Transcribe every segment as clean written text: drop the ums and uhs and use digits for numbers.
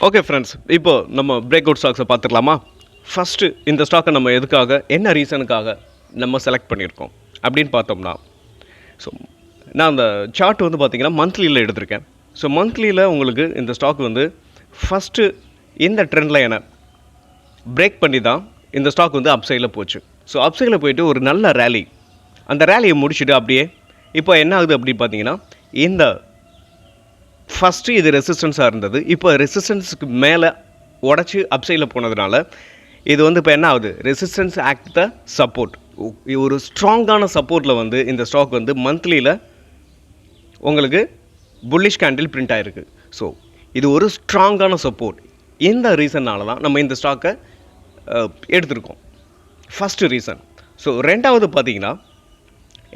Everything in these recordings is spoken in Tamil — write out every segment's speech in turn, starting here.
ஓகே ஃப்ரெண்ட்ஸ், இப்போ நம்ம பிரேக் அவுட் ஸ்டாக்ஸை பார்த்துக்கலாமா? ஃபஸ்ட்டு இந்த ஸ்டாக்கை நம்ம எதுக்காக, என்ன ரீசனுக்காக நம்ம செலக்ட் பண்ணியிருக்கோம் அப்படின்னு பார்த்தோம்னா, ஸோ நான் அந்த சார்ட் வந்து பார்த்திங்கன்னா மந்த்லியில் எடுத்திருக்கேன். ஸோ மந்த்லியில் உங்களுக்கு இந்த ஸ்டாக் வந்து ஃபஸ்ட்டு இந்த ட்ரெண்ட் லைனை பிரேக் பண்ணி தான் இந்த ஸ்டாக் வந்து அப்சைடில் போச்சு. ஸோ அப்சைடில் போயிட்டு ஒரு நல்ல ரேலி, அந்த ரேலியை முடிச்சுட்டு அப்படியே இப்போ என்ன ஆகுது அப்படின்னு பார்த்தீங்கன்னா, இந்த ஃபஸ்ட்டு இது ரெசிஸ்டன்ஸாக இருந்தது, இப்போ ரெசிஸ்டன்ஸுக்கு மேலே உடச்சி அப்சைடில் போனதுனால இது வந்து இப்போ என்ன ஆகுது, ரெசிஸ்டன்ஸ் ஆக்ட் த சப்போர்ட். ஒரு ஸ்ட்ராங்கான சப்போர்ட்டில் வந்து இந்த ஸ்டாக் வந்து மந்த்லியில் உங்களுக்கு புல்லிஷ் கேண்டில் பிரிண்ட் ஆகிருக்கு. ஸோ இது ஒரு ஸ்ட்ராங்கான சப்போர்ட். இந்த ரீசன்னால தான் நம்ம இந்த ஸ்டாக்கை எடுத்திருக்கோம், ஃபஸ்ட்டு ரீசன். ஸோ ரெண்டாவது பார்த்திங்கன்னா,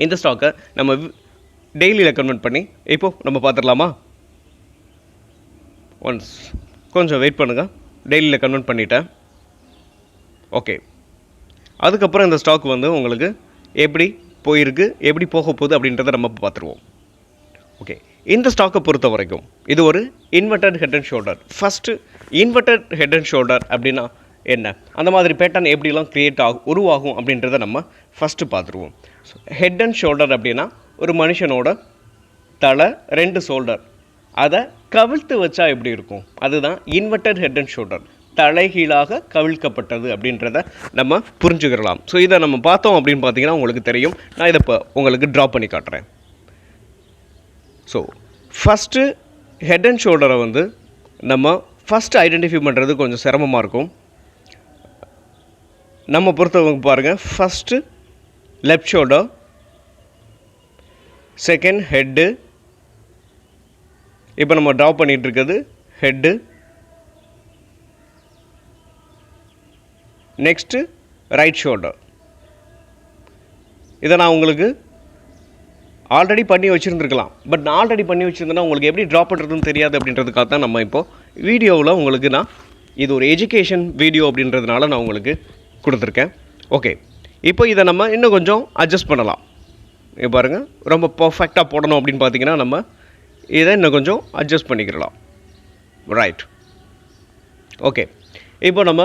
இந்த ஸ்டாக்கை நம்ம டெய்லியில் கன்வெர்ட் பண்ணி இப்போது நம்ம பார்த்துடலாமா? ஒன்ஸ் கொஞ்சம் வெயிட் பண்ணுங்கள், டெய்லியில் கன்வெர்ட் பண்ணிட்டேன். ஓகே, அதுக்கப்புறம் இந்த ஸ்டாக் வந்து உங்களுக்கு எப்படி போயிருக்கு, எப்படி போக போகுது அப்படின்றத நம்ம பார்த்துருவோம். ஓகே, இந்த ஸ்டாக்கை பொறுத்த வரைக்கும் இது ஒரு inverted head and shoulder. First inverted head and shoulder அப்படின்னா என்ன, அந்த மாதிரி பேட்டர்ன் எப்படிலாம் க்ரியேட் உருவாகும் அப்படின்றத நம்ம ஃபஸ்ட்டு பார்த்துருவோம். ஸோ ஹெட் அண்ட் ஷோல்டர் அப்படின்னா ஒரு மனுஷனோட தலை 2 ஷோல்டர், அதை கவிழ்த்து வச்சா எப்படி இருக்கும், அதுதான் இன்வெர்டட் ஹெட் அண்ட் ஷோல்டர், தலைகீழாக கவிழ்க்கப்பட்டது அப்படின்றத நம்ம புரிஞ்சுக்கலாம். ஸோ இதை நம்ம பார்த்தோம் அப்படின்னு பார்த்தீங்கன்னா உங்களுக்கு தெரியும். நான் இதை இப்போ உங்களுக்கு ட்ரா பண்ணி காட்டுறேன். ஸோ ஃபஸ்ட்டு ஹெட் அண்ட் ஷோல்டரை வந்து நம்ம ஃபஸ்ட்டு ஐடென்டிஃபை பண்ணுறது கொஞ்சம் சிரமமாக இருக்கும். நம்ம பொறுத்தவங்க பாருங்கள், first left shoulder, second head, இப்போ நம்ம ட்ரா பண்ணிகிட்டு இருக்கிறது ஹெட்டு, நெக்ஸ்ட்டு ரைட் ஷோல்டர். இதை நான் உங்களுக்கு ஆல்ரெடி பண்ணி வச்சுருந்துருக்கலாம், பட் நான் ஆல்ரெடி பண்ணி வச்சுருந்தேன்னா உங்களுக்கு எப்படி ட்ரா பண்ணுறதுன்னு தெரியாது அப்படின்றதுக்காக தான் நம்ம இப்போது வீடியோவில் உங்களுக்கு நான் இது ஒரு எஜுகேஷன் வீடியோ அப்படின்றதுனால நான் உங்களுக்கு கொடுத்துருக்கேன். ஓகே, இப்போ இதை நம்ம இன்னும் கொஞ்சம் அட்ஜஸ்ட் பண்ணலாம். இப்போ பாருங்கள், ரொம்ப பர்ஃபெக்டாக போடணும் அப்படின்னு பார்த்தீங்கன்னா நம்ம இதை இன்னும் கொஞ்சம் அட்ஜஸ்ட் பண்ணிக்கிறலாம். ரைட், ஓகே, இப்போ நம்ம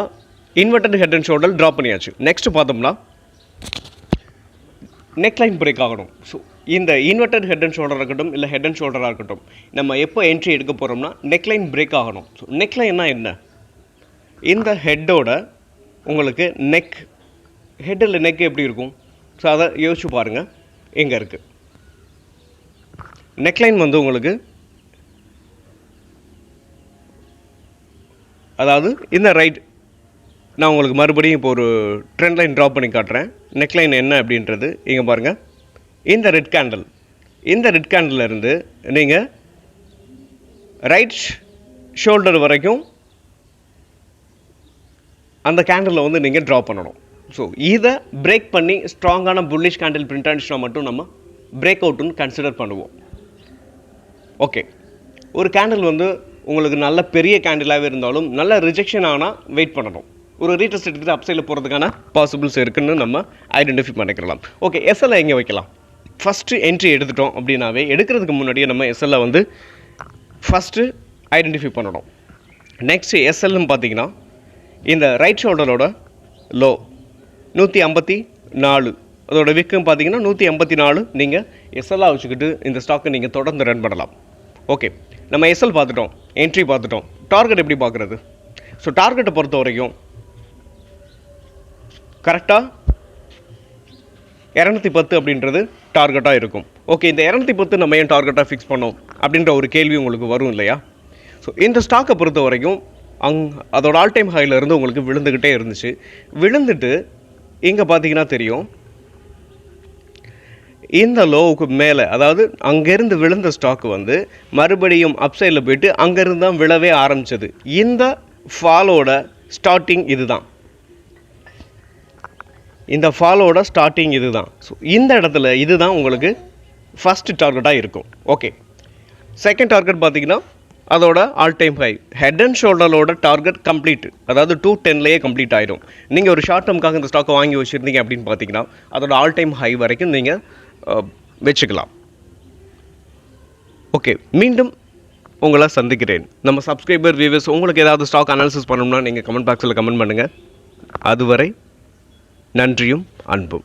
inverted head and shoulder draw பண்ணியாச்சு. நெக்ஸ்ட்டு பார்த்தோம்னா நெக்லைன் பிரேக் ஆகணும். ஸோ இந்த இன்வெர்டட் ஹெட் அண்ட் ஷோல்டராக இருக்கட்டும், இல்லை ஹெட் அண்ட் ஷோல்டராக இருக்கட்டும், நம்ம எப்போ என்ட்ரி எடுக்க போகிறோம்னா நெக்லைன் பிரேக் ஆகணும். ஸோ நெக்லைன்னா என்ன, இந்த ஹெட்டோட உங்களுக்கு ஹெட்டில் நெக் எப்படி இருக்கும், ஸோ அதை யோசிச்சு பாருங்கள். எங்கே இருக்குது நெக்லைன் வந்து உங்களுக்கு, அதாவது இந்த ரைட், நான் உங்களுக்கு மறுபடியும் இப்போ ஒரு ட்ரெண்ட் லைன் ட்ரா பண்ணி காட்டுறேன். நெக்லைன் என்ன அப்படின்றது இங்கே பாருங்கள். இந்த ரெட் கேண்டில், இந்த ரெட் கேண்டில் இருந்து நீங்கள் ரைட் ஷோல்டர் வரைக்கும் அந்த கேண்டிலில் வந்து நீங்கள் ட்ரா பண்ணணும். ஸோ இதை பிரேக் பண்ணி ஸ்ட்ராங்கான புல்லிஷ் கேண்டில் பிரிண்ட் ஆனிச்சுனா மட்டும் நம்ம பிரேக் அவுட்டுன்னு கன்சிடர் பண்ணுவோம். ஓகே, ஒரு கேண்டில் வந்து உங்களுக்கு நல்ல பெரிய கேண்டிலாகவே இருந்தாலும் நல்ல ரிஜெக்ஷன் ஆனால் வெயிட் பண்ணணும். ஒரு ரீடெஸ்ட் எடுத்துகிட்டு அப்சைடில் போகிறதுக்கான பாசிபிள்ஸ் இருக்குதுன்னு நம்ம ஐடென்டிஃபை பண்ணிக்கலாம். ஓகே, எஸ்எல்ஐ எங்கே வைக்கலாம்? ஃபஸ்ட்டு என்ட்ரி எடுத்துட்டோம் அப்படின்னாவே எடுக்கிறதுக்கு முன்னாடியே நம்ம எஸ்எல்ஐ வந்து ஃபஸ்ட்டு ஐடென்டிஃபை பண்ணணும். நெக்ஸ்ட்டு எஸ்எல்னு பார்த்தீங்கன்னா இந்த ரைட் ஷோல்டரோட லோ 154, அதோட விக்கும் பார்த்தீங்கன்னா 184. நீங்கள் எஸ்எல்லாக வச்சுக்கிட்டு இந்த ஸ்டாக்கை நீங்கள் தொடர்ந்து ரன் பண்ணலாம். ஓகே, நம்ம எஸ்எல் பார்த்துட்டோம், என்ட்ரி பார்த்துட்டோம். டார்கெட் எப்படி பார்க்குறது? ஸோ டார்கெட்டை பொறுத்த வரைக்கும் கரெக்டாக 210 அப்படின்றது டார்கெட்டாக இருக்கும். ஓகே, இந்த 210 நம்ம ஏன் டார்கெட்டாக ஃபிக்ஸ் பண்ணோம் அப்படின்ற ஒரு கேள்வி உங்களுக்கு வரும் இல்லையா? ஸோ இந்த ஸ்டாக்கை பொறுத்த வரைக்கும் அதோட ஆல் டைம் ஹையிலேருந்து உங்களுக்கு விழுந்துக்கிட்டே இருந்துச்சு. விழுந்துட்டு இங்கே பார்த்தீங்கன்னா தெரியும், இந்த லோவுக்கு மேலே, அதாவது அங்கேருந்து விழுந்த ஸ்டாக்கு வந்து மறுபடியும் அப்சைடில் போயிட்டு அங்கேருந்து தான் விழவே ஆரம்பித்தது. இந்த ஃபாலோட ஸ்டார்டிங் இது தான், இந்த ஃபாலோட ஸ்டார்டிங் இது தான். ஸோ இந்த இடத்துல இது தான் உங்களுக்கு ஃபஸ்ட்டு டார்கெட்டாக இருக்கும். ஓகே, செகண்ட் டார்கெட் பார்த்தீங்கன்னா அதோட all time high, head and ஷோல்டரோட டார்கெட் கம்ப்ளீட், அதாவது 210லேயே கம்ப்ளீட் ஆகிடும். நீங்கள் ஒரு ஷார்ட் டேர்முக்காக இந்த ஸ்டாக்கை வாங்கி வச்சுருந்தீங்க அப்படின்னு பார்த்தீங்கன்னா அதோட ஆல் டைம் ஹை வரைக்கும் நீங்கள் வச்சுக்கலாம். ஓகே, மீண்டும் உங்களை சந்திக்கிறேன். நம்ம சப்ஸ்கிரைபர் வியூவர்ஸ் உங்களுக்கு ஏதாவது ஸ்டாக் அனாலிசிஸ் பண்ணணும்னா நீங்கள் கமெண்ட் பாக்ஸில் கமெண்ட் பண்ணுங்கள். அதுவரை நன்றியும் அன்பும்.